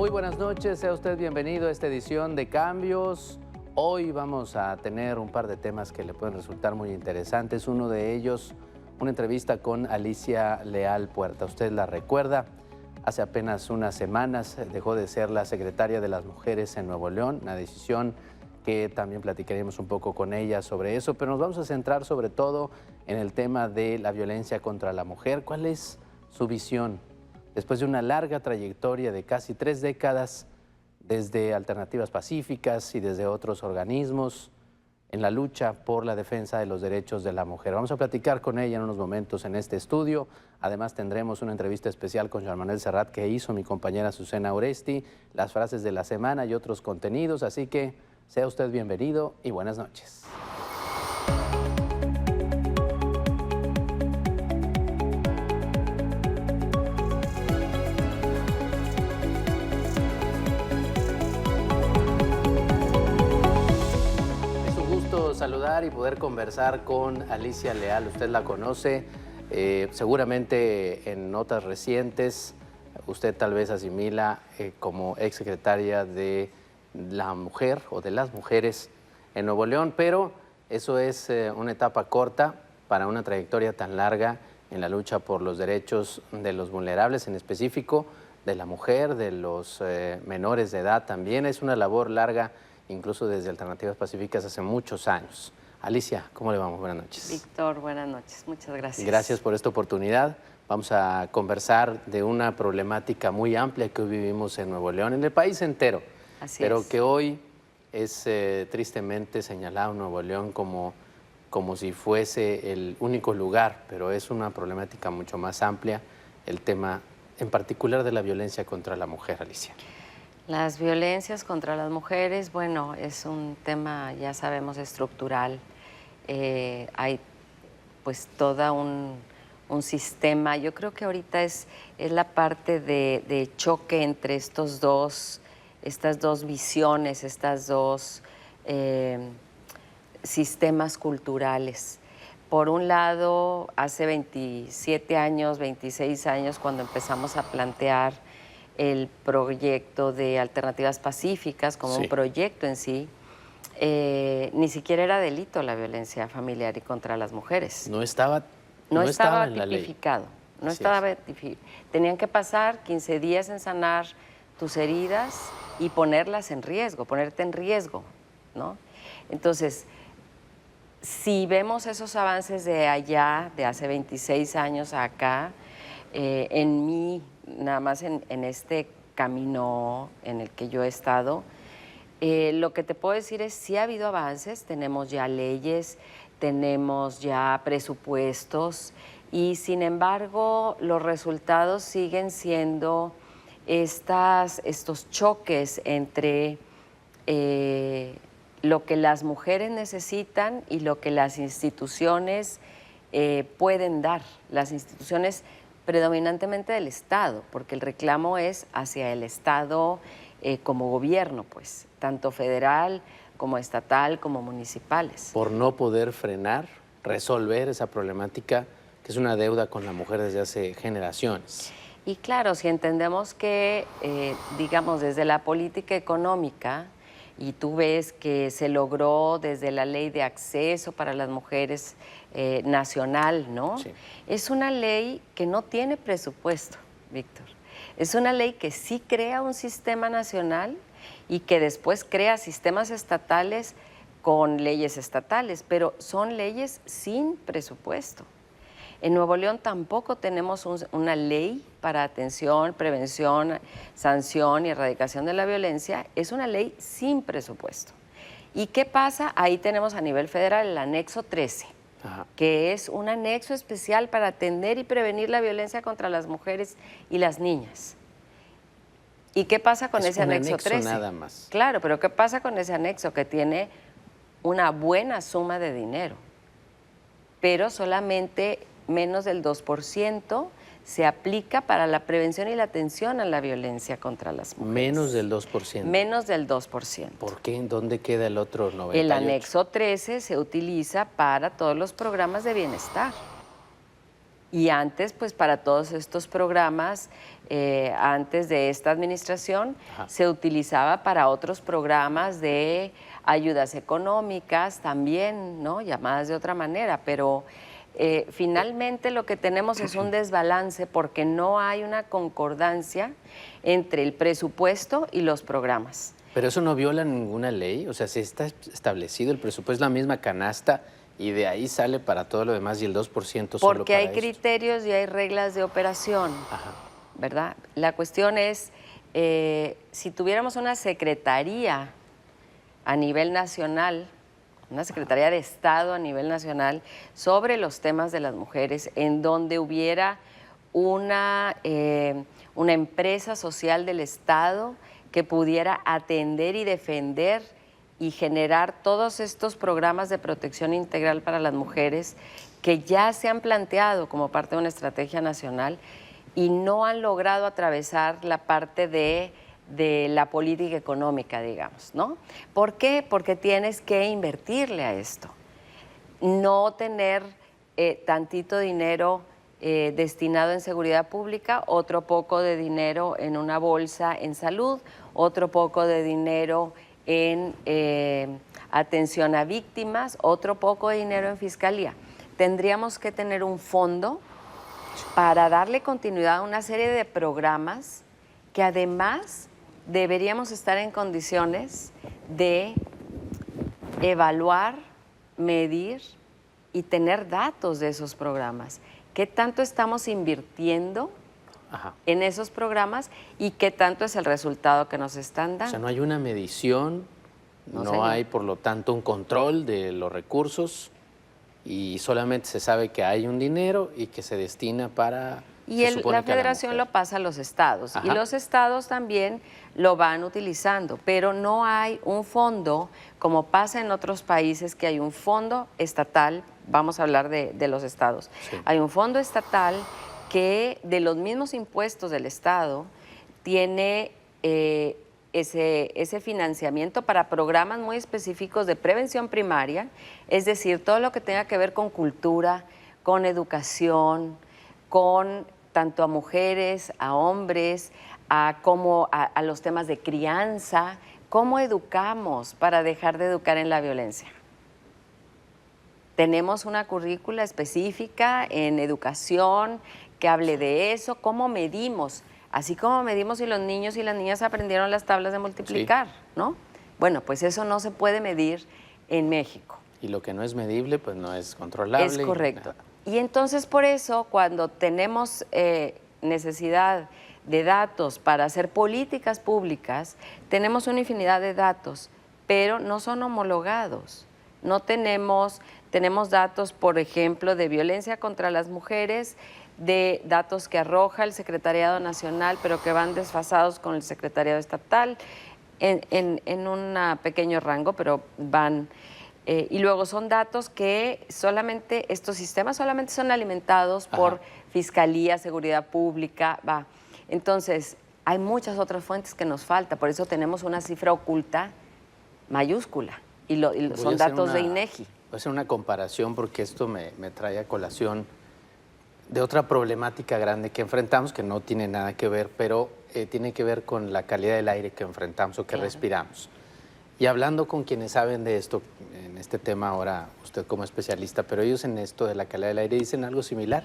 Muy buenas noches, sea usted bienvenido a esta edición de Cambios. Hoy vamos a tener un par de temas que le pueden resultar muy interesantes. Uno de ellos, una entrevista con Alicia Leal Puerta. Usted la recuerda, hace apenas unas semanas dejó de ser la secretaria de las Mujeres en Nuevo León, una decisión que también platicaremos un poco con ella sobre eso, pero nos vamos a centrar sobre todo en el tema de la violencia contra la mujer. ¿Cuál es su visión? Después de una larga trayectoria de casi 3 décadas, desde Alternativas Pacíficas y desde otros organismos, en la lucha por la defensa de los derechos de la mujer. Vamos a platicar con ella en unos momentos en este estudio. Además tendremos una entrevista especial con Joan Manuel Serrat que hizo mi compañera Susana Oresti, las frases de la semana y otros contenidos. Así que sea usted bienvenido y buenas noches. Saludar y poder conversar con Alicia Leal. Usted la conoce, seguramente en notas recientes usted tal vez asimila como exsecretaria de la mujer o de las mujeres en Nuevo León, pero eso es una etapa corta para una trayectoria tan larga en la lucha por los derechos de los vulnerables, en específico de la mujer, de los menores de edad también. Es una labor larga, incluso desde Alternativas Pacíficas hace muchos años. Alicia, ¿cómo le vamos? Buenas noches. Víctor, buenas noches. Muchas gracias. Gracias por esta oportunidad. Vamos a conversar de una problemática muy amplia que hoy vivimos en Nuevo León, en el país entero. Así pero es. Que hoy es tristemente señalado Nuevo León como si fuese el único lugar, pero es una problemática mucho más amplia, el tema en particular de la violencia contra la mujer, Alicia. Las violencias contra las mujeres, bueno, es un tema, ya sabemos, estructural. Hay pues todo un sistema. Yo creo que ahorita es la parte de choque entre estas dos visiones, estos dos sistemas culturales. Por un lado, hace 27 años, 26 años, cuando empezamos a plantear el proyecto de Alternativas Pacíficas como un proyecto en sí, ni siquiera era delito la violencia familiar y contra las mujeres. No estaba en la ley. Tipificado. No estaba tipificado. Tenían que pasar 15 días en sanar tus heridas y ponerlas en riesgo, ponerte en riesgo, ¿no? Entonces, si vemos esos avances de allá, de hace 26 años a acá, nada más en este camino en el que yo he estado, lo que te puedo decir es sí ha habido avances, tenemos ya leyes, tenemos ya presupuestos y sin embargo los resultados siguen siendo estos choques entre lo que las mujeres necesitan y lo que las instituciones pueden dar, las instituciones predominantemente del Estado, porque el reclamo es hacia el Estado como gobierno, pues, tanto federal como estatal como municipales. Por no poder frenar, resolver esa problemática que es una deuda con la mujer desde hace generaciones. Y claro, si entendemos que, digamos, desde la política económica, y tú ves que se logró desde la ley de acceso para las mujeres nacional, ¿no? Sí. Es una ley que no tiene presupuesto, Víctor. Es una ley que sí crea un sistema nacional y que después crea sistemas estatales con leyes estatales, pero son leyes sin presupuesto. En Nuevo León tampoco tenemos una ley para atención, prevención, sanción y erradicación de la violencia. Es una ley sin presupuesto. ¿Y qué pasa? Ahí tenemos a nivel federal el anexo 13, que es un anexo especial para atender y prevenir la violencia contra las mujeres y las niñas. ¿Y qué pasa con ese anexo 13? Nada más. Claro, pero ¿qué pasa con ese anexo? Que tiene una buena suma de dinero, pero solamente menos del 2% se aplica para la prevención y la atención a la violencia contra las mujeres. Menos del 2%. Menos del 2%. ¿Por qué? ¿En dónde queda el otro 98%? El anexo 13 se utiliza para todos los programas de bienestar. Y antes, pues para todos estos programas, antes de esta administración, se utilizaba para otros programas de ayudas económicas también, ¿no? Llamadas de otra manera, pero finalmente lo que tenemos es un desbalance porque no hay una concordancia entre el presupuesto y los programas. Pero eso no viola ninguna ley, o sea, si está establecido el presupuesto, es la misma canasta y de ahí sale para todo lo demás y el 2% solo porque para hay esto. criterios y hay reglas de operación, ¿verdad? La cuestión es, si tuviéramos una secretaría a nivel nacional, una Secretaría de Estado a nivel nacional sobre los temas de las mujeres, en donde hubiera una empresa social del Estado que pudiera atender y defender y generar todos estos programas de protección integral para las mujeres que ya se han planteado como parte de una estrategia nacional y no han logrado atravesar la parte de la política económica, digamos, ¿no? ¿Por qué? Porque tienes que invertirle a esto. No tener tantito dinero destinado en seguridad pública, otro poco de dinero en una bolsa en salud, otro poco de dinero en atención a víctimas, otro poco de dinero en fiscalía. Tendríamos que tener un fondo para darle continuidad a una serie de programas que además deberíamos estar en condiciones de evaluar, medir y tener datos de esos programas. ¿Qué tanto estamos invirtiendo en esos programas y qué tanto es el resultado que nos están dando? O sea, no hay una medición, no hay, por lo tanto, un control de los recursos y solamente se sabe que hay un dinero y que se destina para... Y la federación lo pasa a los estados y los estados también lo van utilizando, pero no hay un fondo, como pasa en otros países, que hay un fondo estatal, vamos a hablar de los estados, hay un fondo estatal que de los mismos impuestos del estado tiene ese financiamiento para programas muy específicos de prevención primaria, es decir, todo lo que tenga que ver con cultura, con educación, con tanto a mujeres, a hombres, como a los temas de crianza. ¿Cómo educamos para dejar de educar en la violencia? Tenemos una currícula específica en educación que hable de eso. ¿Cómo medimos? Así como medimos si los niños y las niñas aprendieron las tablas de multiplicar, ¿no? Bueno, pues eso no se puede medir en México. Y lo que no es medible, pues no es controlable. Es correcto. Y entonces por eso cuando tenemos necesidad de datos para hacer políticas públicas, tenemos una infinidad de datos, pero no son homologados. No tenemos datos, por ejemplo, de violencia contra las mujeres, de datos que arroja el Secretariado Nacional, pero que van desfasados con el Secretariado Estatal en un pequeño rango, pero van... y luego son datos que solamente, estos sistemas solamente son alimentados por Fiscalía, Seguridad Pública, Entonces, hay muchas otras fuentes que nos falta, por eso tenemos una cifra oculta mayúscula y son datos de INEGI. Voy a hacer una comparación porque esto me trae a colación de otra problemática grande que enfrentamos, que no tiene nada que ver, pero tiene que ver con la calidad del aire que enfrentamos o que respiramos. Y hablando con quienes saben de esto, en este tema ahora usted como especialista, pero ellos en esto de la calidad del aire dicen algo similar.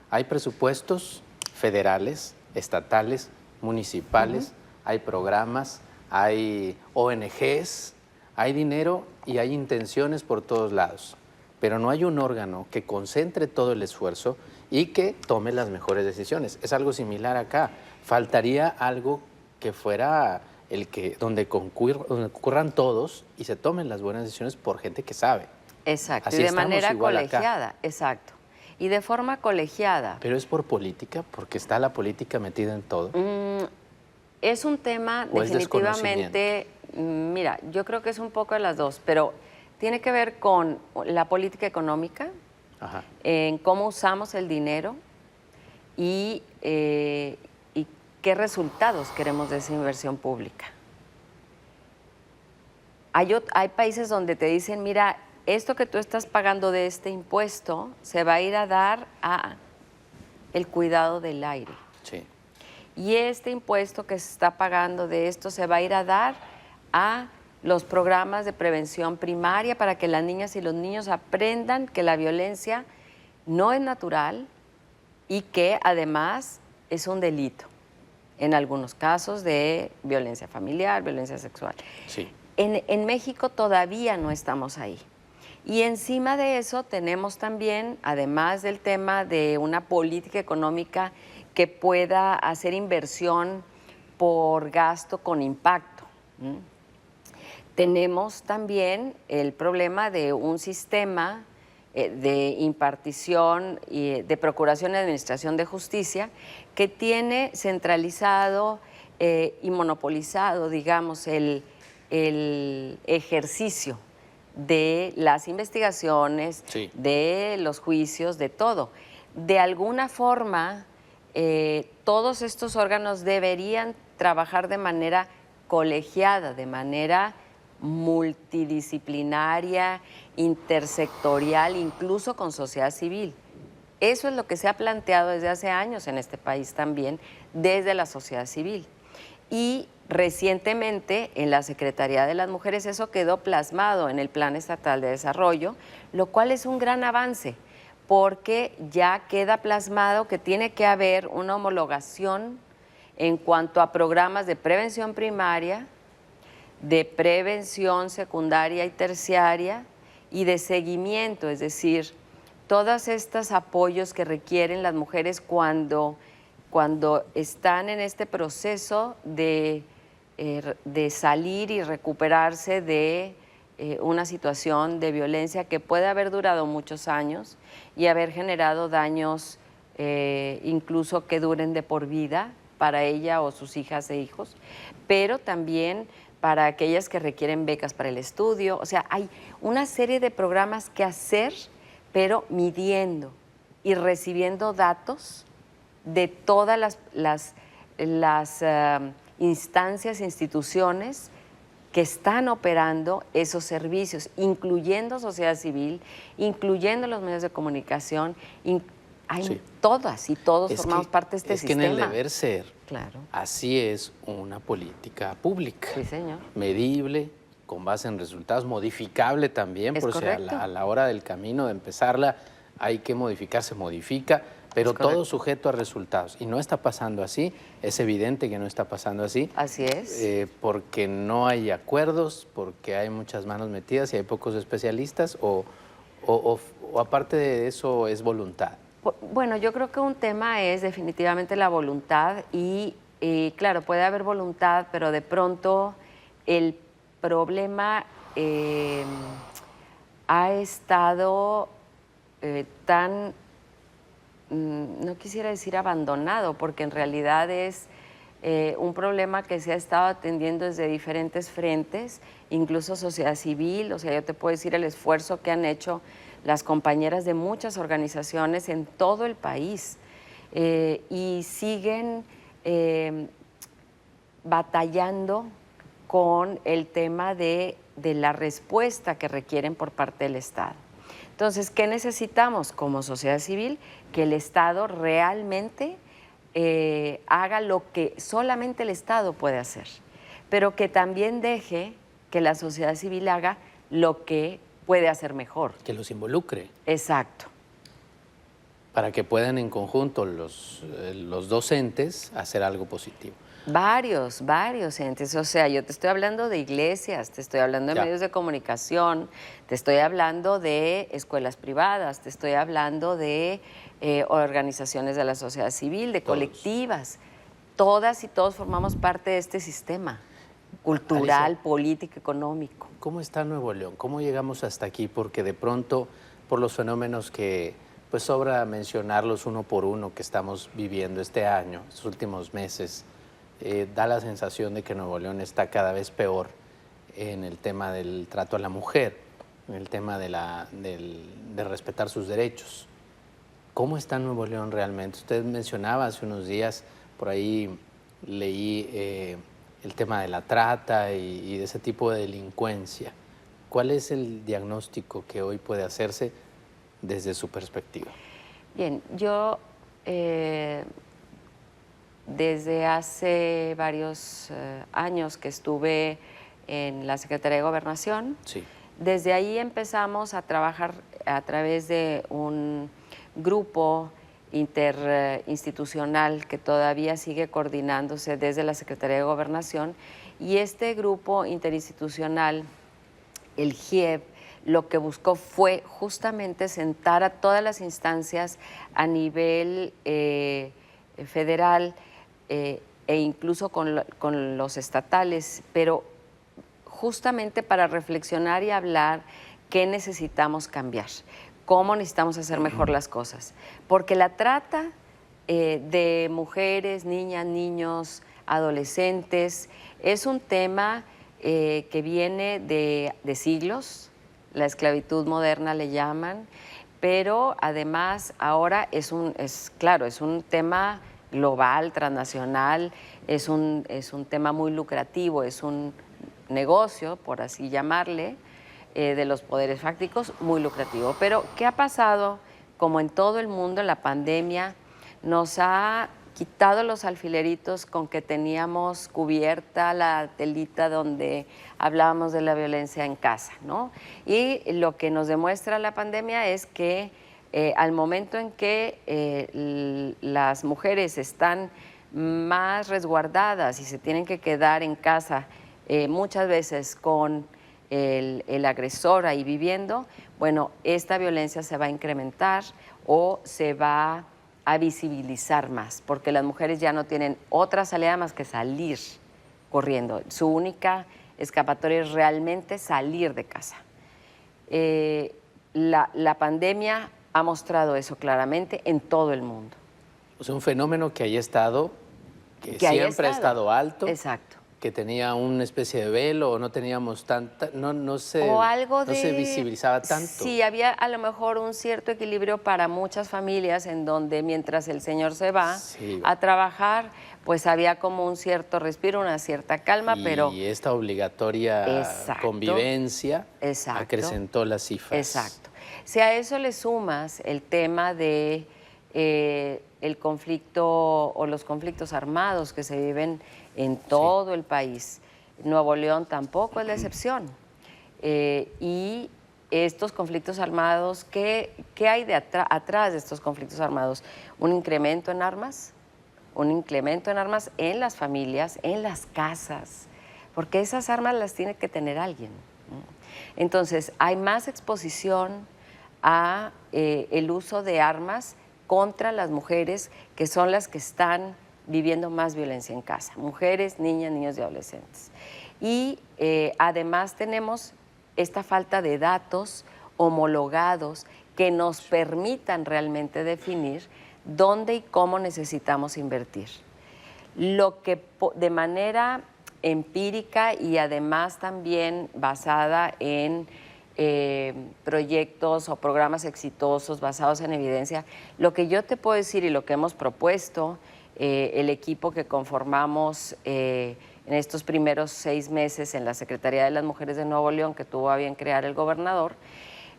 Hay presupuestos federales, estatales, municipales, hay programas, hay ONGs, hay dinero y hay intenciones por todos lados, pero no hay un órgano que concentre todo el esfuerzo y que tome las mejores decisiones. Es algo similar acá. Faltaría algo que fuera donde concurran todos y se tomen las buenas decisiones por gente que sabe. Exacto, Así y de manera colegiada, exacto. Y de forma colegiada. Pero es por política, porque está la política metida en todo. Es un tema definitivamente, mira, yo creo que es un poco de las dos, pero tiene que ver con la política económica, en cómo usamos el dinero y qué resultados queremos de esa inversión pública. Hay países donde te dicen, mira, esto que tú estás pagando de este impuesto se va a ir a dar a el cuidado del aire. Sí. Y este impuesto que se está pagando de esto se va a ir a dar a los programas de prevención primaria para que las niñas y los niños aprendan que la violencia no es natural y que además es un delito, en algunos casos de violencia familiar, violencia sexual. Sí. En México todavía no estamos ahí. Y encima de eso tenemos también, además del tema de una política económica que pueda hacer inversión por gasto con impacto. Tenemos también el problema de un sistema de impartición y de procuración y administración de justicia que tiene centralizado y monopolizado, digamos, el ejercicio de las investigaciones, Sí. de los juicios, de todo. De alguna forma, todos estos órganos deberían trabajar de manera colegiada, de manera multidisciplinaria, intersectorial, incluso con sociedad civil. Eso es lo que se ha planteado desde hace años en este país también, desde la sociedad civil. Y recientemente en la Secretaría de las Mujeres eso quedó plasmado en el Plan Estatal de Desarrollo, lo cual es un gran avance, porque ya queda plasmado que tiene que haber una homologación en cuanto a programas de prevención primaria, de prevención secundaria y terciaria y de seguimiento, es decir, todos estos apoyos que requieren las mujeres cuando están en este proceso de salir y recuperarse de una situación de violencia que puede haber durado muchos años y haber generado daños incluso que duren de por vida para ella o sus hijas e hijos, pero también para aquellas que requieren becas para el estudio. O sea, hay una serie de programas que hacer, pero midiendo y recibiendo datos de todas las instancias, instituciones que están operando esos servicios, incluyendo sociedad civil, incluyendo los medios de comunicación, hay Sí. todas y todos formamos parte de este sistema. Es que en el deber ser, claro, así es una política pública. sí, señor. Medible, con base en resultados, modificable también, Es por si a correcto. a la hora del camino de empezarla hay que modificar, se modifica, pero Es correcto. todo sujeto a resultados. Y no está pasando así, es evidente que no está pasando así. Así es. Porque no hay acuerdos, porque hay muchas manos metidas y hay pocos especialistas, o aparte de eso es voluntad. Bueno, yo creo que un tema es definitivamente la voluntad y claro, puede haber voluntad, pero de pronto el problema ha estado tan, no quisiera decir abandonado, porque en realidad es un problema que se ha estado atendiendo desde diferentes frentes, incluso sociedad civil. O sea, yo te puedo decir el esfuerzo que han hecho las compañeras de muchas organizaciones en todo el país y siguen batallando con el tema de la respuesta que requieren por parte del Estado. Entonces, ¿qué necesitamos como sociedad civil? Que el Estado realmente haga lo que solamente el Estado puede hacer, pero que también deje que la sociedad civil haga lo que puede hacer mejor. Que los involucre. Exacto. Para que puedan en conjunto los docentes hacer algo positivo. Varios entes. O sea, yo te estoy hablando de iglesias, te estoy hablando de medios de comunicación, te estoy hablando de escuelas privadas, te estoy hablando de organizaciones de la sociedad civil, de colectivas. Todas y todos formamos parte de este sistema cultural, Alicia, político, económico. ¿Cómo está Nuevo León? ¿Cómo llegamos hasta aquí? Porque de pronto, por los fenómenos que pues sobra mencionarlos uno por uno que estamos viviendo este año, estos últimos meses, da la sensación de que Nuevo León está cada vez peor en el tema del trato a la mujer, en el tema de respetar sus derechos. ¿Cómo está Nuevo León realmente? Usted mencionaba hace unos días, por ahí leí el tema de la trata y de ese tipo de delincuencia. ¿Cuál es el diagnóstico que hoy puede hacerse desde su perspectiva? Bien, yo desde hace varios años que estuve en la Secretaría de Gobernación. Sí. Desde ahí empezamos a trabajar a través de un grupo interinstitucional que todavía sigue coordinándose desde la Secretaría de Gobernación, y este grupo interinstitucional, el GIEB, lo que buscó fue justamente sentar a todas las instancias a nivel federal e incluso con los estatales, pero justamente para reflexionar y hablar qué necesitamos cambiar, cómo necesitamos hacer mejor las cosas. Porque la trata de mujeres, niñas, niños, adolescentes, es un tema que viene de siglos, la esclavitud moderna le llaman, pero además ahora es un tema global, transnacional, es un tema muy lucrativo, es un negocio, por así llamarle, de los poderes fácticos, muy lucrativo. Pero, ¿qué ha pasado? Como en todo el mundo, la pandemia nos ha quitado los alfileritos con que teníamos cubierta la telita donde hablábamos de la violencia en casa, ¿no? Y lo que nos demuestra la pandemia es que al momento en que las mujeres están más resguardadas y se tienen que quedar en casa muchas veces con el agresor ahí viviendo, bueno, esta violencia se va a incrementar o se va a visibilizar más, porque las mujeres ya no tienen otra salida más que salir corriendo. Su única escapatoria es realmente salir de casa. La pandemia ha mostrado eso claramente en todo el mundo. O sea, un fenómeno que haya estado, que siempre ha estado alto. Exacto. Que tenía una especie de velo o no teníamos tanta, no se visibilizaba tanto. Sí, había a lo mejor un cierto equilibrio para muchas familias en donde mientras el señor se va a trabajar, pues había como un cierto respiro, una cierta calma, pero... Y esta obligatoria convivencia acrecentó las cifras. Exacto. Si a eso le sumas el tema de el conflicto o los conflictos armados que se viven en todo el país. Nuevo León tampoco es la excepción. Y estos conflictos armados, ¿qué hay atrás de estos conflictos armados? Un incremento en armas en las familias, en las casas, porque esas armas las tiene que tener alguien. Entonces, hay más exposición a el uso de armas contra las mujeres, que son las que están viviendo más violencia en casa, mujeres, niñas, niños y adolescentes. Y además tenemos esta falta de datos homologados que nos permitan realmente definir dónde y cómo necesitamos invertir. Lo que de manera empírica y además también basada en proyectos o programas exitosos basados en evidencia, lo que yo te puedo decir y lo que hemos propuesto, el equipo que conformamos en estos primeros 6 meses en la Secretaría de las Mujeres de Nuevo León, que tuvo a bien crear el gobernador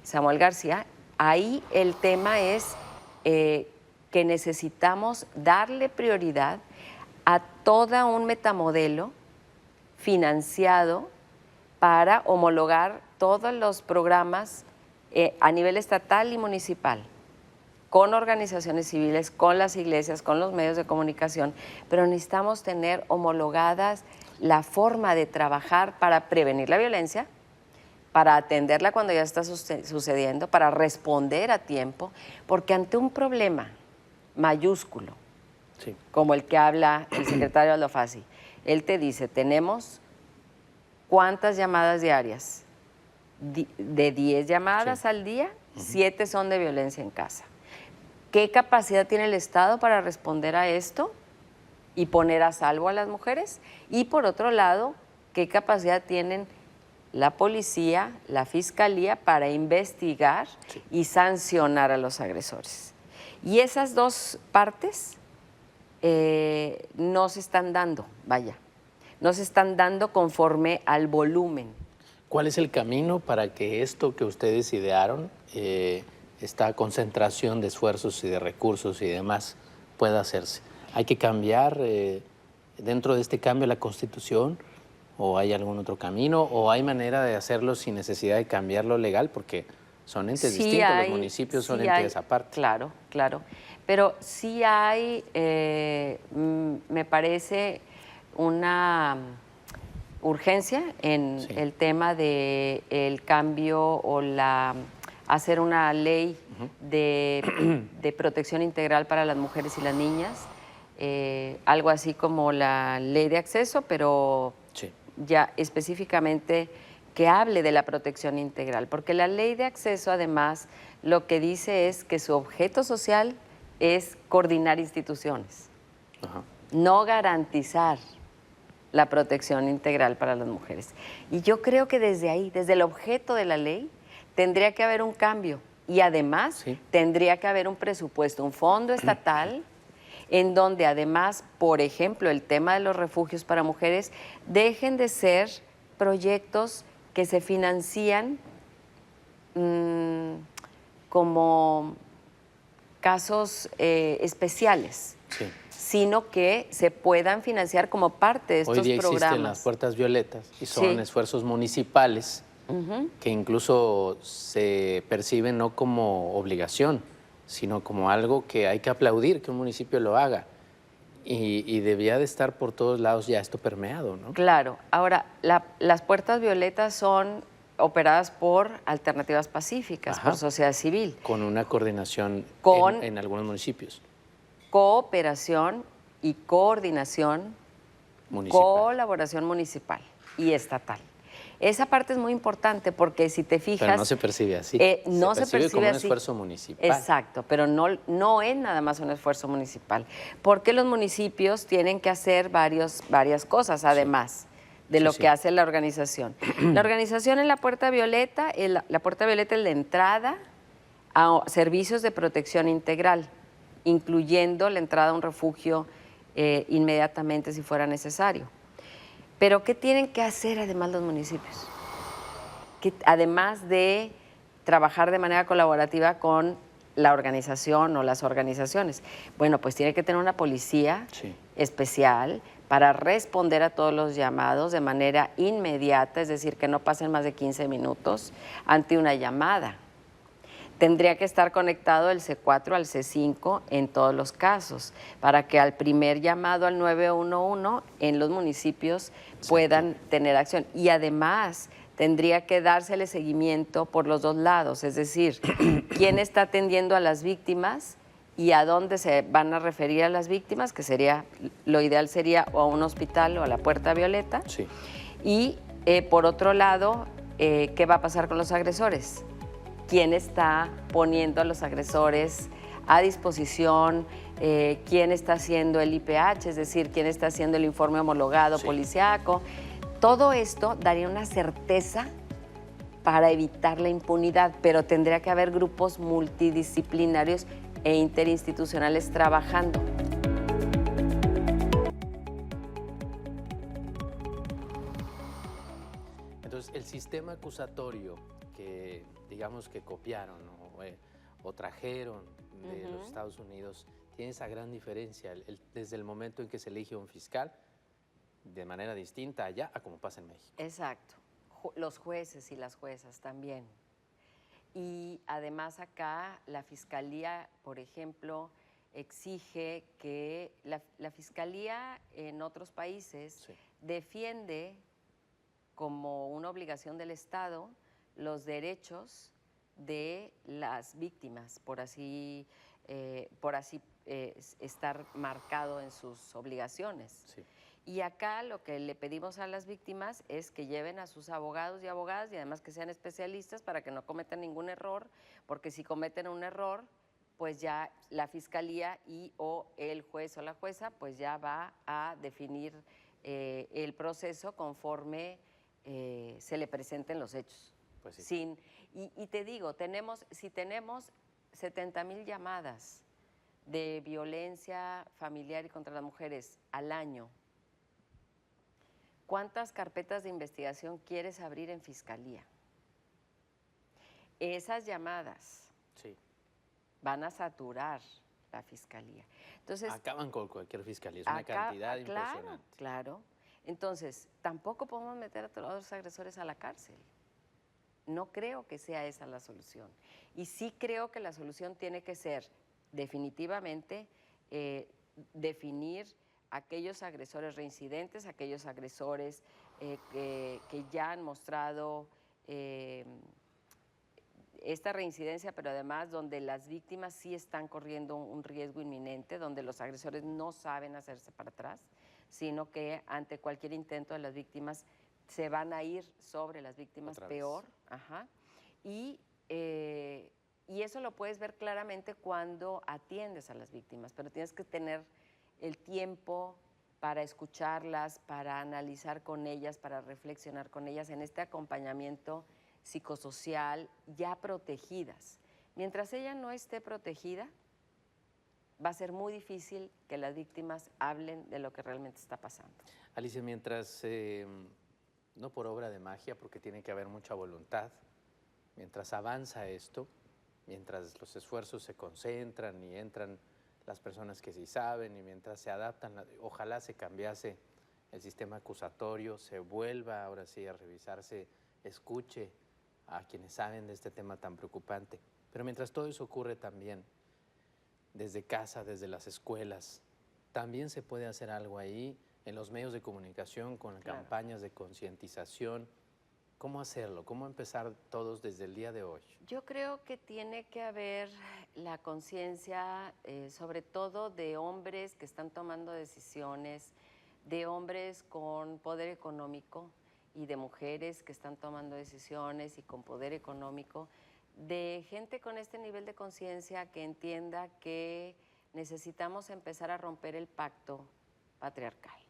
Samuel García, ahí el tema es que necesitamos darle prioridad a todo un metamodelo financiado para homologar todos los programas a nivel estatal y municipal, con organizaciones civiles, con las iglesias, con los medios de comunicación, pero necesitamos tener homologadas la forma de trabajar para prevenir la violencia, para atenderla cuando ya está sucediendo, para responder a tiempo, porque ante un problema mayúsculo, como el que habla el secretario Aldo Fassi, él te dice, tenemos ¿cuántas llamadas diarias? De 10 llamadas al día, 7 son de violencia en casa. ¿Qué capacidad tiene el Estado para responder a esto y poner a salvo a las mujeres? Y por otro lado, ¿qué capacidad tienen la policía, la fiscalía para investigar y sancionar a los agresores? Y esas dos partes no se están dando, no se están dando conforme al volumen. ¿Cuál es el camino para que esto que ustedes idearon, esta concentración de esfuerzos y de recursos y demás, pueda hacerse. ¿Hay que cambiar dentro de este cambio la Constitución o hay algún otro camino o hay manera de hacerlo sin necesidad de cambiar lo legal? Porque son entes distintos, los municipios son entes aparte. Claro, claro. Pero sí hay, me parece, una urgencia en el tema de el cambio o hacer una ley de protección integral para las mujeres y las niñas, algo así como la ley de acceso, pero ya específicamente que hable de la protección integral, porque la ley de acceso además lo que dice es que su objeto social es coordinar instituciones, no garantizar la protección integral para las mujeres. Y yo creo que desde ahí, desde el objeto de la ley, tendría que haber un cambio y además tendría que haber un presupuesto, un fondo estatal en donde además, por ejemplo, el tema de los refugios para mujeres dejen de ser proyectos que se financian como casos especiales, sino que se puedan financiar como parte de estos programas. Hoy día programas. Existen las puertas violetas y son esfuerzos municipales que incluso se perciben no como obligación, sino como algo que hay que aplaudir que un municipio lo haga. Y debía de estar por todos lados ya esto permeado, ¿no? Claro. Ahora, las puertas violetas son operadas por alternativas pacíficas, por sociedad civil. Con una coordinación en algunos municipios. Cooperación y coordinación, colaboración municipal y estatal. Esa parte es muy importante porque si te fijas… Pero no se percibe así. No se percibe como así. un esfuerzo municipal. Exacto, pero no es nada más un esfuerzo municipal, porque los municipios tienen que hacer varias cosas además de lo que hace la organización. La organización en la Puerta Violeta, la Puerta Violeta es la entrada a servicios de protección integral, incluyendo la entrada a un refugio inmediatamente si fuera necesario. Pero ¿qué tienen que hacer además los municipios? Que además de trabajar de manera colaborativa con la organización o las organizaciones, bueno, pues tiene que tener una policía especial para responder a todos los llamados de manera inmediata, es decir, que no pasen más de 15 minutos ante una llamada. Tendría que estar conectado el C4 al C5 en todos los casos, para que al primer llamado al 911 en los municipios puedan tener acción. Y además tendría que dársele seguimiento por los dos lados, es decir, quién está atendiendo a las víctimas y a dónde se van a referir a las víctimas, que sería, lo ideal sería o a un hospital o a la Puerta Violeta. Y por otro lado, ¿qué va a pasar con los agresores? ¿Quién está poniendo a los agresores a disposición? ¿Quién está haciendo el IPH? Es decir, ¿quién está haciendo el informe homologado policíaco? Todo esto daría una certeza para evitar la impunidad, pero tendría que haber grupos multidisciplinarios e interinstitucionales trabajando. Entonces, el sistema acusatorio que digamos que copiaron o trajeron de los Estados Unidos tiene esa gran diferencia desde el momento en que se elige un fiscal de manera distinta allá a como pasa en México. Exacto. Los jueces y las juezas también. Y además acá la Fiscalía, por ejemplo, exige que la Fiscalía en otros países defiende como una obligación del Estado los derechos de las víctimas, por así estar marcado en sus obligaciones. Y acá lo que le pedimos a las víctimas es que lleven a sus abogados y abogadas y además que sean especialistas para que no cometan ningún error, porque si cometen un error, pues ya la Fiscalía o el juez o la jueza pues ya va a definir el proceso conforme se le presenten los hechos. Pues sí. Y te digo, si tenemos 70,000 llamadas de violencia familiar y contra las mujeres al año, ¿cuántas carpetas de investigación quieres abrir en Fiscalía? Esas llamadas van a saturar la fiscalía. Entonces, acaban con cualquier fiscalía, es una cantidad impresionante. Claro. Entonces, tampoco podemos meter a todos los agresores a la cárcel. No creo que sea esa la solución. Y sí creo que la solución tiene que ser definitivamente definir aquellos agresores reincidentes, aquellos agresores que ya han mostrado esta reincidencia, pero además donde las víctimas sí están corriendo un riesgo inminente, donde los agresores no saben hacerse para atrás, sino que ante cualquier intento de las víctimas se van a ir sobre las víctimas peor. Ajá. Y eso lo puedes ver claramente cuando atiendes a las víctimas, pero tienes que tener el tiempo para escucharlas, para analizar con ellas, para reflexionar con ellas en este acompañamiento psicosocial, ya protegidas. Mientras ella no esté protegida, va a ser muy difícil que las víctimas hablen de lo que realmente está pasando. Alicia, mientras, no por obra de magia, porque tiene que haber mucha voluntad, mientras avanza esto, mientras los esfuerzos se concentran y entran las personas que sí saben y mientras se adaptan, ojalá se cambiase el sistema acusatorio, se vuelva ahora sí a revisarse, escuche a quienes saben de este tema tan preocupante. Pero mientras todo eso ocurre también, desde casa, desde las escuelas, también se puede hacer algo ahí en los medios de comunicación con campañas de concientización. ¿Cómo hacerlo? ¿Cómo empezar todos desde el día de hoy? Yo creo que tiene que haber la conciencia, sobre todo de hombres que están tomando decisiones, de hombres con poder económico y de mujeres que están tomando decisiones y con poder económico, de gente con este nivel de conciencia que entienda que necesitamos empezar a romper el pacto patriarcal.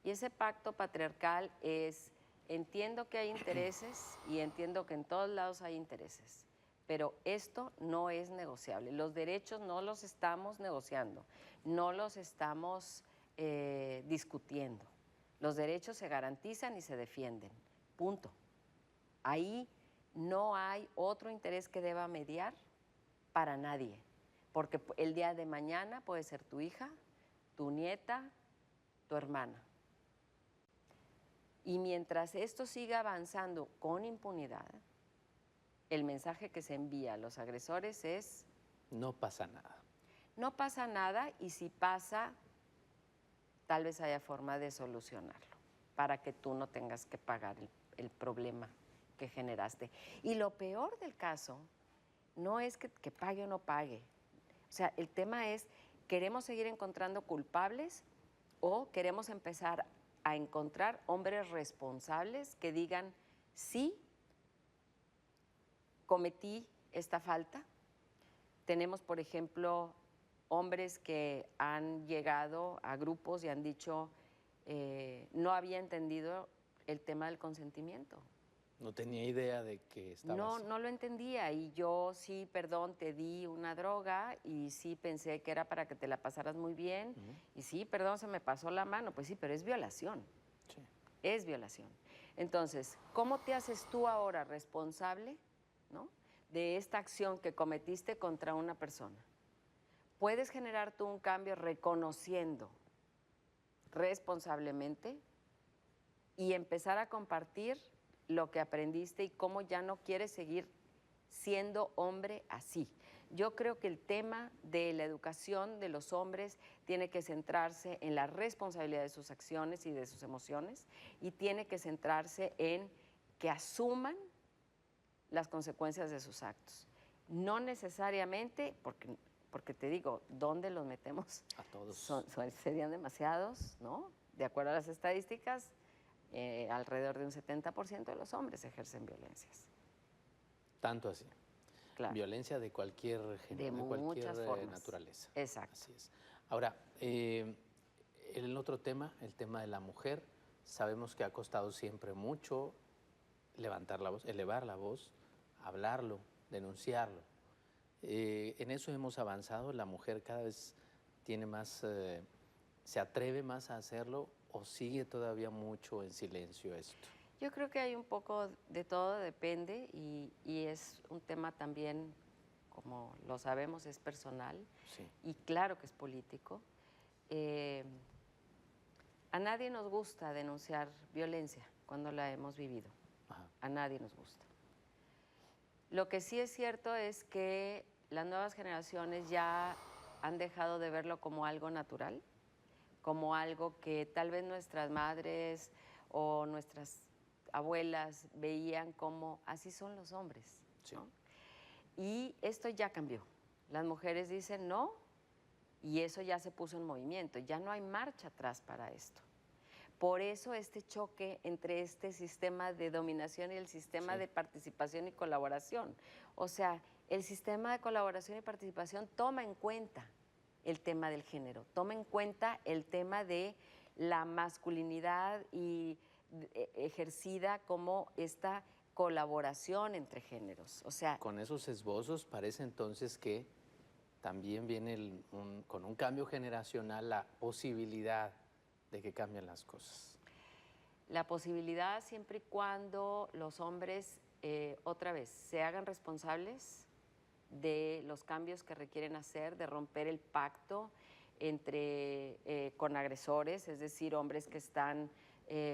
Y ese pacto patriarcal es: entiendo que hay intereses y entiendo que en todos lados hay intereses, pero esto no es negociable. Los derechos no los estamos negociando, no los estamos discutiendo. Los derechos se garantizan y se defienden, punto. Ahí no hay otro interés que deba mediar para nadie, porque el día de mañana puede ser tu hija, tu nieta, tu hermana. Y mientras esto siga avanzando con impunidad, el mensaje que se envía a los agresores es: no pasa nada. No pasa nada, y si pasa, tal vez haya forma de solucionarlo para que tú no tengas que pagar el problema que generaste. Y lo peor del caso no es que pague o no pague. O sea, el tema es: ¿queremos seguir encontrando culpables o queremos empezar a encontrar hombres responsables que digan: sí, cometí esta falta? Tenemos, por ejemplo, hombres que han llegado a grupos y han dicho: no había entendido el tema del consentimiento. No tenía idea de que estaba así. No lo entendía, y yo sí, perdón, te di una droga y sí pensé que era para que te la pasaras muy bien, y sí, perdón, se me pasó la mano. Pues sí, pero es violación. Sí. Es violación. Entonces, ¿cómo te haces tú ahora responsable, ¿no?, de esta acción que cometiste contra una persona? Puedes generar tú un cambio reconociendo responsablemente y empezar a compartir lo que aprendiste y cómo ya no quieres seguir siendo hombre así. Yo creo que el tema de la educación de los hombres tiene que centrarse en la responsabilidad de sus acciones y de sus emociones, y tiene que centrarse en que asuman las consecuencias de sus actos. No necesariamente, porque te digo, ¿dónde los metemos? A todos. Serían demasiados, ¿no? De acuerdo a las estadísticas, alrededor de un 70% de los hombres ejercen violencias. Tanto así. Claro. Violencia de cualquier género, de cualquier naturaleza. Exacto. Así es. Ahora, el otro tema, el tema de la mujer, sabemos que ha costado siempre mucho levantar la voz, elevar la voz, hablarlo, denunciarlo. En eso hemos avanzado, la mujer cada vez tiene más, se atreve más a hacerlo, o sigue todavía mucho en silencio esto. Yo creo que hay un poco de todo, depende, y es un tema también como lo sabemos, es personal Sí. y claro que es político. A nadie nos gusta denunciar violencia cuando la hemos vivido. Ajá. A nadie nos gusta. Lo que sí es cierto es que las nuevas generaciones ya han dejado de verlo como algo natural, como algo que tal vez nuestras madres o nuestras abuelas veían como así son los hombres, Sí. ¿no? Y esto ya cambió. Las mujeres dicen no y eso ya se puso en movimiento, ya no hay marcha atrás para esto. Por eso este choque entre este sistema de dominación y el sistema Sí. de participación y colaboración. O sea, el sistema de colaboración y participación toma en cuenta el tema del género, toma en cuenta el tema de la masculinidad y ejercida como esta colaboración entre géneros. O sea, Con esos esbozos parece entonces que también viene con un cambio generacional la posibilidad de que cambien las cosas. la posibilidad siempre y cuando los hombres, otra vez, se hagan responsables de los cambios que requieren hacer, de romper el pacto con agresores, es decir, hombres que están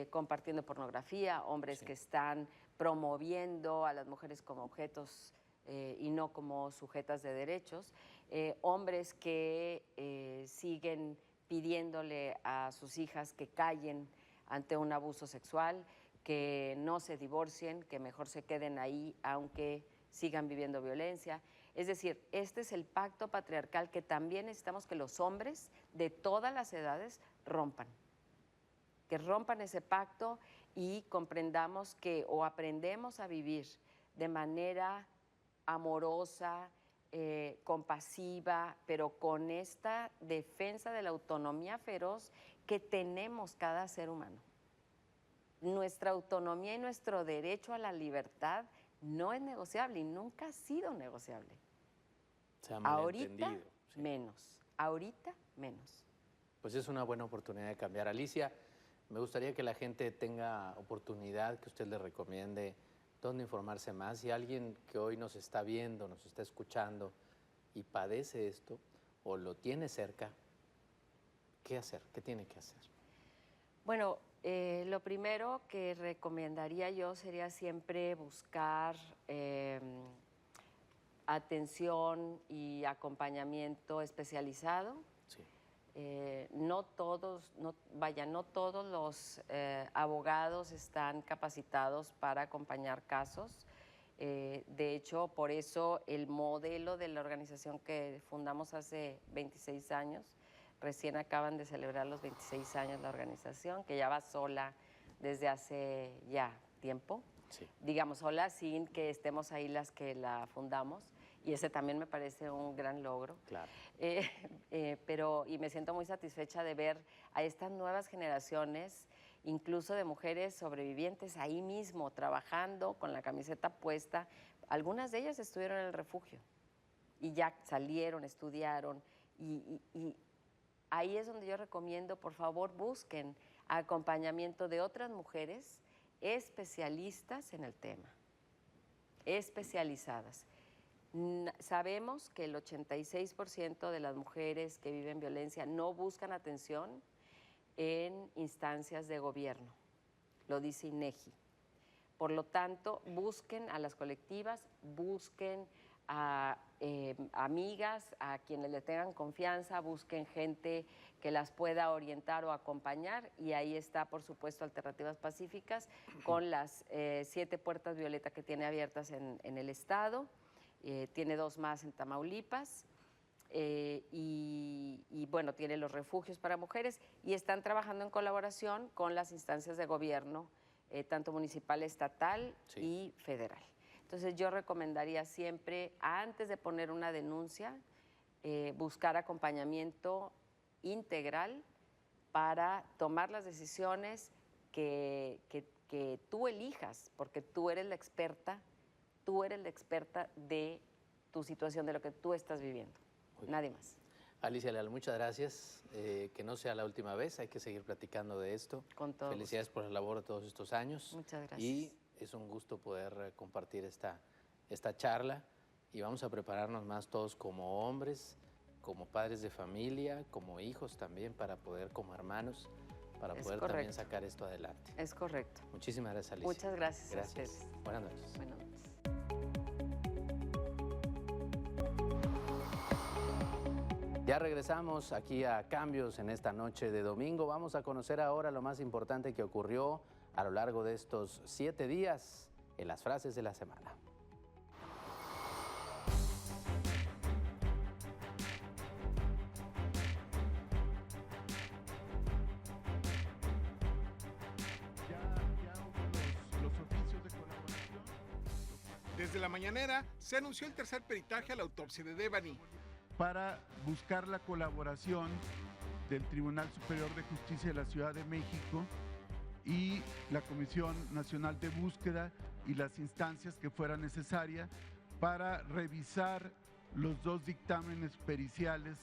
compartiendo pornografía, hombres Sí. que están promoviendo a las mujeres como objetos y no como sujetas de derechos, hombres que siguen pidiéndole a sus hijas que callen ante un abuso sexual, que no se divorcien, que mejor se queden ahí aunque sigan viviendo violencia. Es decir, este es el pacto patriarcal que también necesitamos que los hombres de todas las edades rompan. Que rompan ese pacto y comprendamos que o aprendemos a vivir de manera amorosa, compasiva, pero con esta defensa de la autonomía feroz que tenemos cada ser humano. Nuestra autonomía y nuestro derecho a la libertad no es negociable y nunca ha sido negociable. Se ha Ahorita malentendido. Sí. menos, ahorita menos. Pues es una buena oportunidad de cambiar. Alicia, me gustaría que la gente tenga oportunidad, que usted le recomiende dónde informarse más. Si alguien que hoy nos está viendo, nos está escuchando y padece esto o lo tiene cerca, ¿qué hacer? ¿Qué tiene que hacer? Bueno, lo primero que recomendaría yo sería siempre buscar atención y acompañamiento especializado. Sí. No todos, no todos los abogados están capacitados para acompañar casos. De hecho, por eso el modelo de la organización que fundamos hace 26 años, recién acaban de celebrar los 26 años la organización, que ya va sola desde hace ya tiempo. Sí. Digamos, sola sin que estemos ahí las que la fundamos. Y ese también me parece un gran logro. Claro. Y me siento muy satisfecha de ver a estas nuevas generaciones, incluso de mujeres sobrevivientes ahí mismo, trabajando con la camiseta puesta. Algunas de ellas estuvieron en el refugio y ya salieron, estudiaron. Y ahí es donde yo recomiendo, por favor, busquen acompañamiento de otras mujeres especialistas en el tema, especializadas. Sabemos que el 86% de las mujeres que viven violencia no buscan atención en instancias de gobierno, lo dice INEGI. Por lo tanto, busquen a las colectivas, busquen a amigas, a quienes le tengan confianza, busquen gente que las pueda orientar o acompañar, y ahí está, por supuesto, Alternativas Pacíficas, con las 7 puertas violeta que tiene abiertas en el estado. Tiene 2 más en Tamaulipas y bueno, tiene los refugios para mujeres y están trabajando en colaboración con las instancias de gobierno, tanto municipal, estatal Sí. y federal. Entonces yo recomendaría siempre, antes de poner una denuncia, buscar acompañamiento integral para tomar las decisiones que tú elijas, porque tú eres la experta de tu situación, de lo que tú estás viviendo. Nadie más. Alicia Leal, muchas gracias. Que no sea la última vez, hay que seguir platicando de esto. Con todo Felicidades por la labor de todos estos años. Muchas gracias. Y es un gusto poder compartir esta charla y vamos a prepararnos más todos como hombres, como padres de familia, como hijos también, para poder, como hermanos, para poder también sacar esto adelante. Es correcto. Muchísimas gracias, Alicia. Muchas gracias. Gracias. A ustedes. Buenas noches. Buenas noches. Ya regresamos aquí a Cambios en esta noche de domingo. Vamos a conocer ahora lo más importante que ocurrió a lo largo de estos 7 días en las frases de la semana. Desde la mañanera se anunció el tercer peritaje a la autopsia de Devani, para buscar la colaboración del Tribunal Superior de Justicia de la Ciudad de México y la Comisión Nacional de Búsqueda y las instancias que fueran necesarias para revisar los 2 dictámenes periciales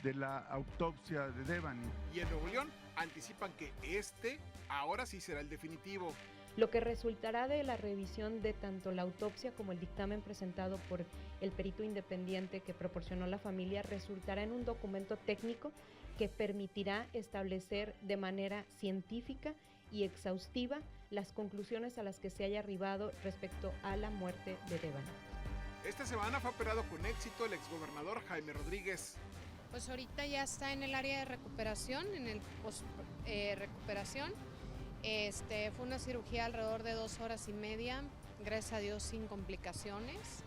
de la autopsia de Devani. Y en Nuevo León anticipan que ahora sí será el definitivo. Lo que resultará de la revisión de tanto la autopsia como el dictamen presentado por el perito independiente que proporcionó la familia resultará en un documento técnico que permitirá establecer de manera científica y exhaustiva las conclusiones a las que se haya arribado respecto a la muerte de Devani. Esta semana fue operado con éxito el exgobernador Jaime Rodríguez. Pues ahorita ya está en el área de recuperación, en el post-recuperación. Fue una cirugía alrededor de 2 horas y media, gracias a Dios sin complicaciones.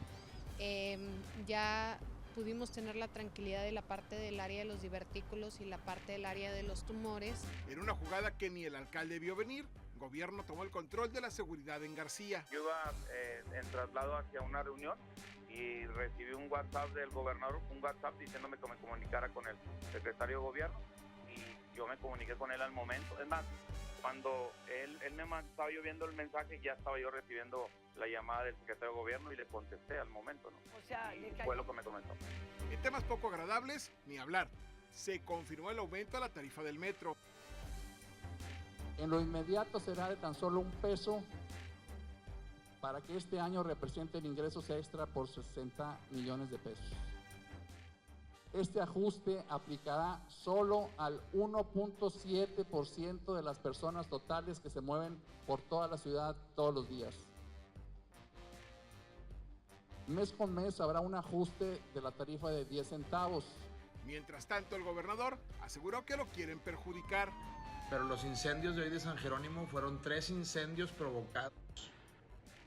Ya pudimos tener la tranquilidad de la parte del área de los divertículos y la parte del área de los tumores. En una jugada que ni el alcalde vio venir, gobierno tomó el control de la seguridad en García. Yo iba en traslado hacia una reunión y recibí un WhatsApp del gobernador, un WhatsApp diciéndome que me comunicara con el secretario de gobierno y yo me comuniqué con él al momento. Es más, cuando él me estaba yo viendo el mensaje, ya estaba yo recibiendo la llamada del secretario de gobierno y le contesté al momento, ¿no? O sea, y fue lo que me comentó. En temas poco agradables, ni hablar. Se confirmó el aumento a la tarifa del metro. En lo inmediato será de tan solo $1 para que este año representen ingresos extra por 60 millones de pesos. Este ajuste aplicará solo al 1.7% de las personas totales que se mueven por toda la ciudad todos los días. Mes con mes habrá un ajuste de la tarifa de 10 centavos. Mientras tanto, el gobernador aseguró que lo quieren perjudicar. Pero los incendios de hoy de San Jerónimo fueron 3 incendios provocados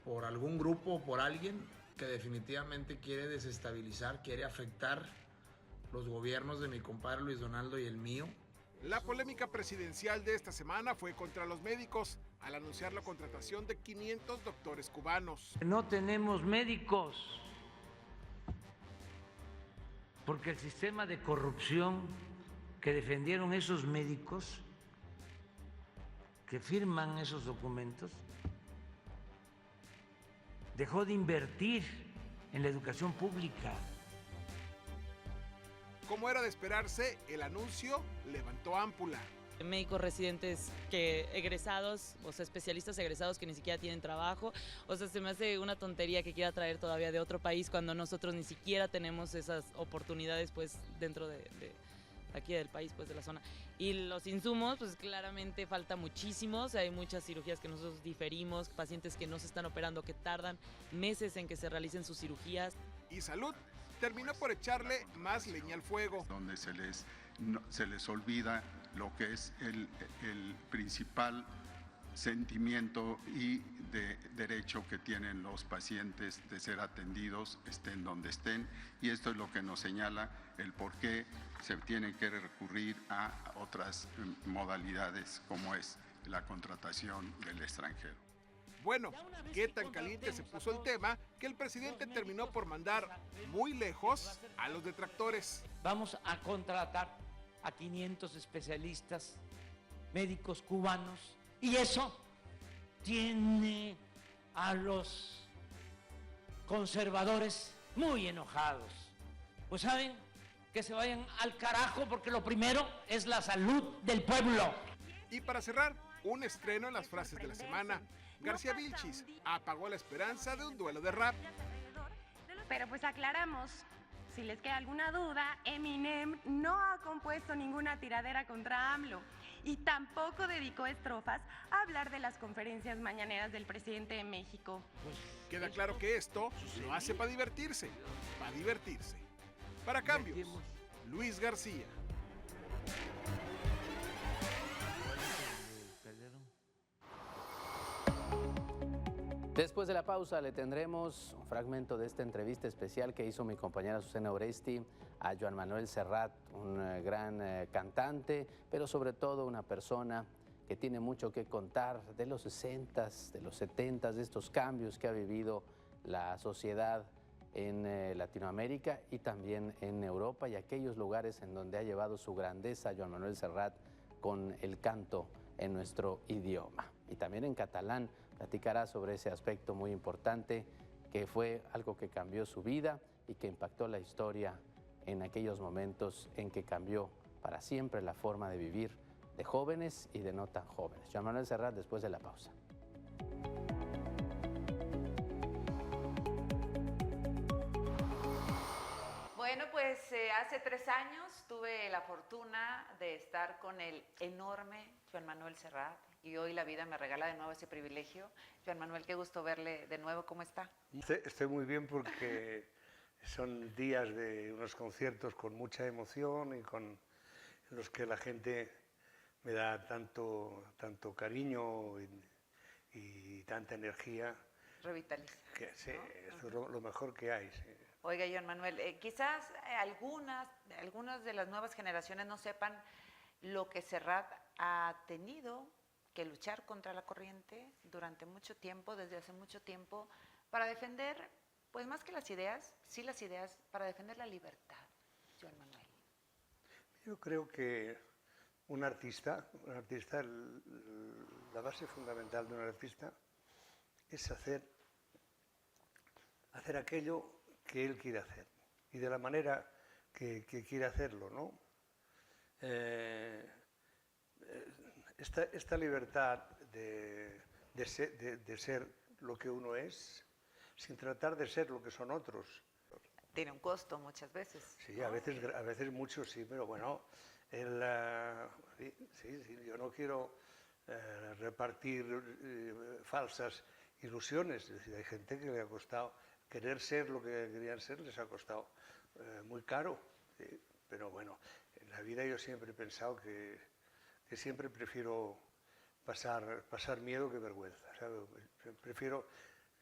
por algún grupo o por alguien que definitivamente quiere desestabilizar, quiere afectar los gobiernos de mi compadre Luis Donaldo y el mío. La polémica presidencial de esta semana fue contra los médicos al anunciar la contratación de 500 doctores cubanos. No tenemos médicos porque el sistema de corrupción que defendieron esos médicos que firman esos documentos dejó de invertir en la educación pública. Como era de esperarse, el anuncio levantó ámpula. Médicos residentes egresados, o sea, especialistas egresados que ni siquiera tienen trabajo. O sea, se me hace una tontería que quiera traer todavía de otro país cuando nosotros ni siquiera tenemos esas oportunidades pues dentro de aquí del país, pues de la zona. Y los insumos, pues claramente falta muchísimo. O sea, hay muchas cirugías que nosotros diferimos, pacientes que no se están operando, que tardan meses en que se realicen sus cirugías. Y Salud terminó por echarle más leña al fuego. Donde se les olvida lo que es el principal sentimiento y de derecho que tienen los pacientes de ser atendidos, estén donde estén, y esto es lo que nos señala el por qué se tiene que recurrir a otras modalidades como es la contratación del extranjero. Bueno, qué tan caliente se puso el tema que el presidente terminó por mandar muy lejos a los detractores. Vamos a contratar a 500 especialistas, médicos cubanos, y eso tiene a los conservadores muy enojados. Pues saben, que se vayan al carajo porque lo primero es la salud del pueblo. Y para cerrar, un estreno en las frases de la semana. García Vilchis apagó la esperanza de un duelo de rap. Pero pues aclaramos, si les queda alguna duda, Eminem no ha compuesto ninguna tiradera contra AMLO y tampoco dedicó estrofas a hablar de las conferencias mañaneras del presidente de México. Queda claro que esto lo hace para divertirse, Para Cambios, Luis García. Después de la pausa le tendremos un fragmento de esta entrevista especial que hizo mi compañera Susana Oresti a Joan Manuel Serrat, un gran cantante, pero sobre todo una persona que tiene mucho que contar de los 60s, de los 70s, de estos cambios que ha vivido la sociedad en Latinoamérica y también en Europa y aquellos lugares en donde ha llevado su grandeza Joan Manuel Serrat con el canto en nuestro idioma. Y también en catalán platicará sobre ese aspecto muy importante que fue algo que cambió su vida y que impactó la historia en aquellos momentos en que cambió para siempre la forma de vivir de jóvenes y de no tan jóvenes. Joan Manuel Serrat después de la pausa. Bueno, pues hace 3 años tuve la fortuna de estar con el enorme Joan Manuel Serrat y hoy la vida me regala de nuevo ese privilegio. Joan Manuel, qué gusto verle de nuevo, ¿cómo está? Estoy muy bien porque son días de unos conciertos con mucha emoción y en los que la gente me da tanto cariño y tanta energía. Revitaliza. Que, sí, esto es lo mejor que hay. Sí. Oiga, Joan Manuel, quizás algunas de las nuevas generaciones no sepan lo que Serrat ha tenido que luchar contra la corriente durante mucho tiempo, desde hace mucho tiempo, para defender, pues más que las ideas, sí las ideas, para defender la libertad, Joan Manuel. Yo creo que un artista, la base fundamental de un artista es hacer aquello que él quiere hacer y de la manera que quiere hacerlo, ¿no? Esta libertad de ser lo que uno es, sin tratar de ser lo que son otros. Tiene un costo muchas veces. Sí, a veces mucho sí, pero bueno, yo no quiero repartir falsas ilusiones. Es decir, hay gente que le ha costado querer ser lo que querían ser, les ha costado muy caro. ¿Sí? Pero bueno, en la vida yo siempre he pensado que siempre prefiero pasar miedo que vergüenza. ¿Sabes? Prefiero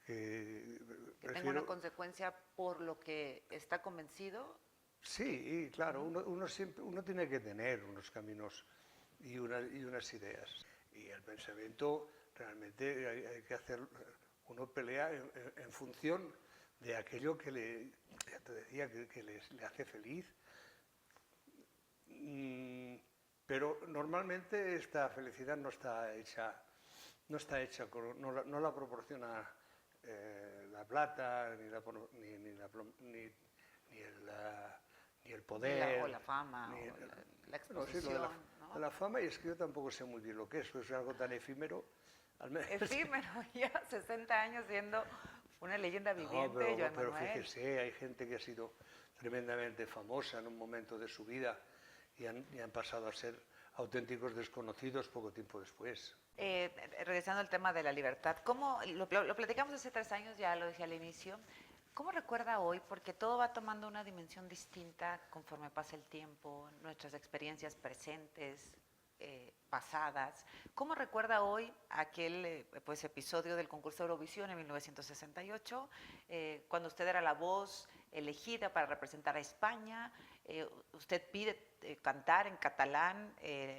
que tenga una consecuencia por lo que está convencido. Sí, claro, uno tiene que tener unos caminos y unas ideas. Y el pensamiento realmente hay que hacer, uno pelea en función de aquello que ya te decía, que le hace feliz. Pero normalmente esta felicidad no la proporciona la plata, ni el poder. O la fama, la exposición. No, sí, lo de la fama, y es que yo tampoco sé muy bien lo que es algo tan efímero. Efímero, ya 60 años siendo una leyenda viviente, Joan pero Manuel. Fíjese, hay gente que ha sido tremendamente famosa en un momento de su vida y han pasado a ser auténticos desconocidos poco tiempo después. Regresando al tema de la libertad, ¿cómo lo platicamos hace 3 años, ya lo dije al inicio? ¿Cómo recuerda hoy? Porque todo va tomando una dimensión distinta conforme pasa el tiempo, nuestras experiencias presentes, pasadas. ¿Cómo recuerda hoy aquel episodio del concurso Eurovisión en 1968, cuando usted era la voz elegida para representar a España? Usted pide cantar en catalán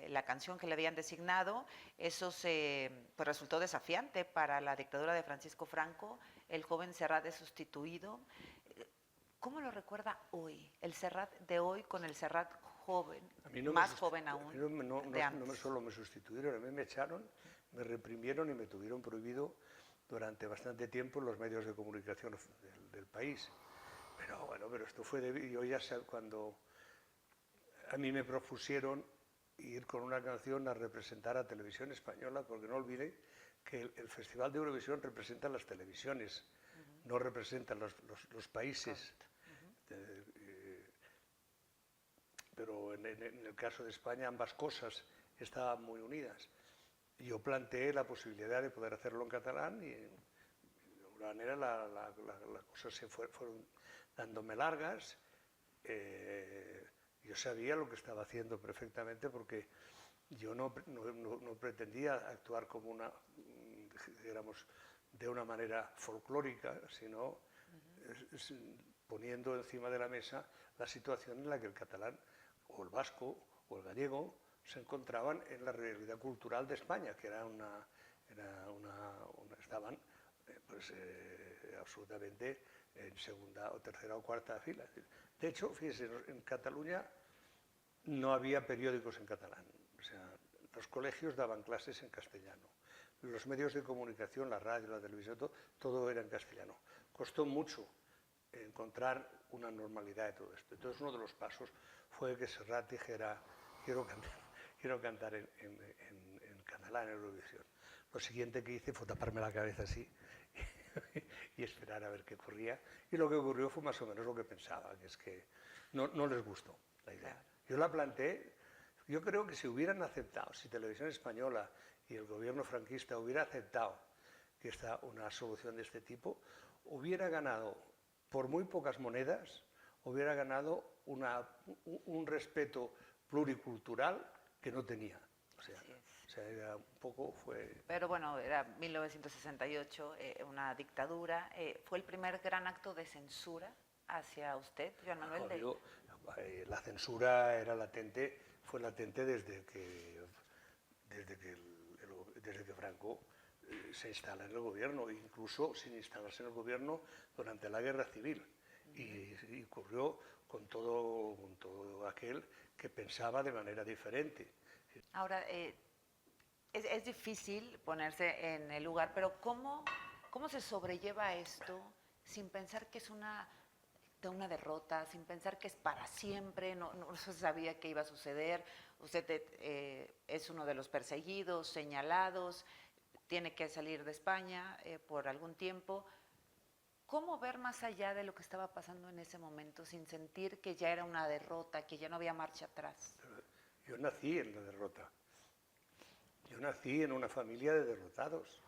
la canción que le habían designado. Eso pues resultó desafiante para la dictadura de Francisco Franco. El joven Serrat es sustituido. ¿Cómo lo recuerda hoy? El Serrat de hoy con el Serrat joven, más joven aún. No solo me sustituyeron, a mí me echaron, me reprimieron y me tuvieron prohibido durante bastante tiempo en los medios de comunicación del país. Pero bueno, esto fue yo ya sé, cuando a mí me propusieron ir con una canción a representar a Televisión Española, porque no olvide que el Festival de Eurovisión representa las televisiones no representan los países, pero en el caso de España ambas cosas estaban muy unidas. Yo planteé la posibilidad de poder hacerlo en catalán y de alguna manera las cosas se fueron dándome largas. Yo sabía lo que estaba haciendo perfectamente porque yo no pretendía actuar como digamos, de una manera folclórica, sino poniendo encima de la mesa la situación en la que el catalán o el vasco o el gallego se encontraban en la realidad cultural de España, que estaban absolutamente en segunda o tercera o cuarta fila. De hecho, fíjese, en Cataluña no había periódicos en catalán, o sea, los colegios daban clases en castellano, los medios de comunicación, la radio, la televisión, todo era en castellano. Costó mucho encontrar una normalidad de todo esto. Entonces uno de los pasos fue que Serrat dijera, quiero cantar en catalán en Eurovisión. Lo siguiente que hice fue taparme la cabeza así y esperar a ver qué ocurría. Y lo que ocurrió fue más o menos lo que pensaba, que es que no les gustó la idea. Yo la planteé, yo creo que si hubieran aceptado, si Televisión Española y el gobierno franquista hubiera aceptado que una solución de este tipo, hubiera ganado por muy pocas monedas, hubiera ganado un respeto pluricultural que no tenía. O sea, era un poco Pero bueno, era 1968, una dictadura. ¿Fue el primer gran acto de censura hace usted, Joan Manuel? La censura era latente, fue latente desde que Franco se instala en el gobierno, incluso sin instalarse en el gobierno durante la Guerra Civil. Y ocurrió con todo aquel que pensaba de manera diferente. Ahora, es difícil ponerse en el lugar, pero ¿cómo se sobrelleva esto sin pensar que es una derrota, sin pensar que es para siempre? No se sabía qué iba a suceder. Usted es uno de los perseguidos, señalados, tiene que salir de España por algún tiempo. ¿Cómo ver más allá de lo que estaba pasando en ese momento sin sentir que ya era una derrota, que ya no había marcha atrás? Yo nací en la derrota. Yo nací en una familia de derrotados.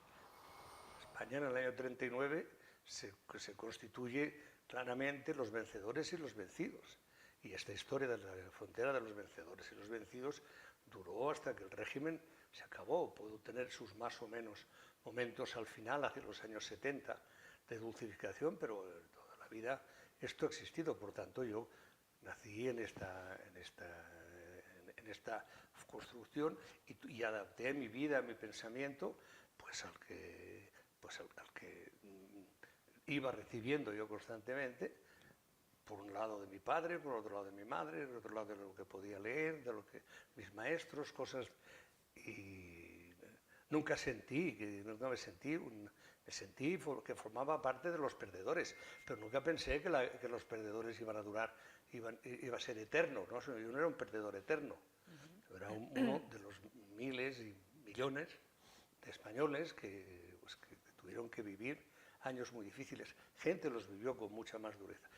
España en el año 39 se constituye claramente los vencedores y los vencidos. Y esta historia de la frontera de los vencedores y los vencidos duró hasta que el régimen se acabó. Pudo tener sus más o menos momentos al final, hacia los años 70, de dulcificación, pero toda la vida esto ha existido. Por tanto, yo nací en esta construcción y adapté mi vida, mi pensamiento, pues al que iba recibiendo yo constantemente, por un lado de mi padre, por otro lado de mi madre, por otro lado de lo que podía leer, de lo que mis maestros, cosas, y nunca me sentí que formaba parte de los perdedores, pero nunca pensé que los perdedores iban a durar, iba a ser eterno, ¿no? Yo no era un perdedor eterno, era uno de los miles y millones de españoles que tuvieron que vivir años muy difíciles. Gente los vivió con mucha más dureza.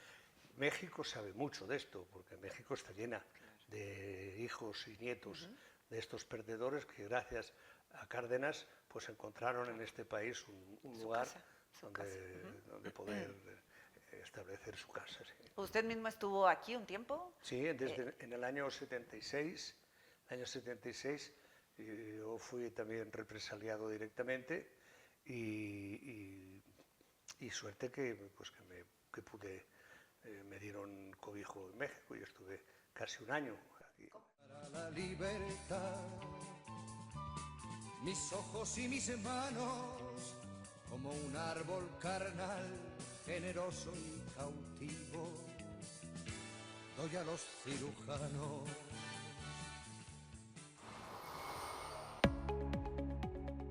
México sabe mucho de esto, porque México está llena de hijos y nietos de estos perdedores que gracias a Cárdenas pues encontraron en este país un lugar donde poder establecer su casa. Sí. ¿Usted mismo estuvo aquí un tiempo? Sí, en el año 76. Yo fui también represaliado directamente y suerte que me dieron cobijo en México y estuve casi un año aquí. Para la libertad, mis ojos y mis manos, como un árbol carnal, generoso y cautivo, doy a los cirujanos.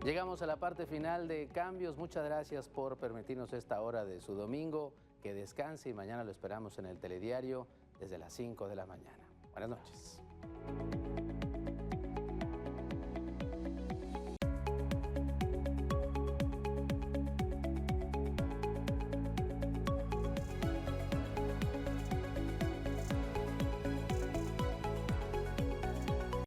Llegamos a la parte final de Cambios. Muchas gracias por permitirnos esta hora de su domingo. Que descanse y mañana lo esperamos en el telediario desde las 5 de la mañana. Buenas noches.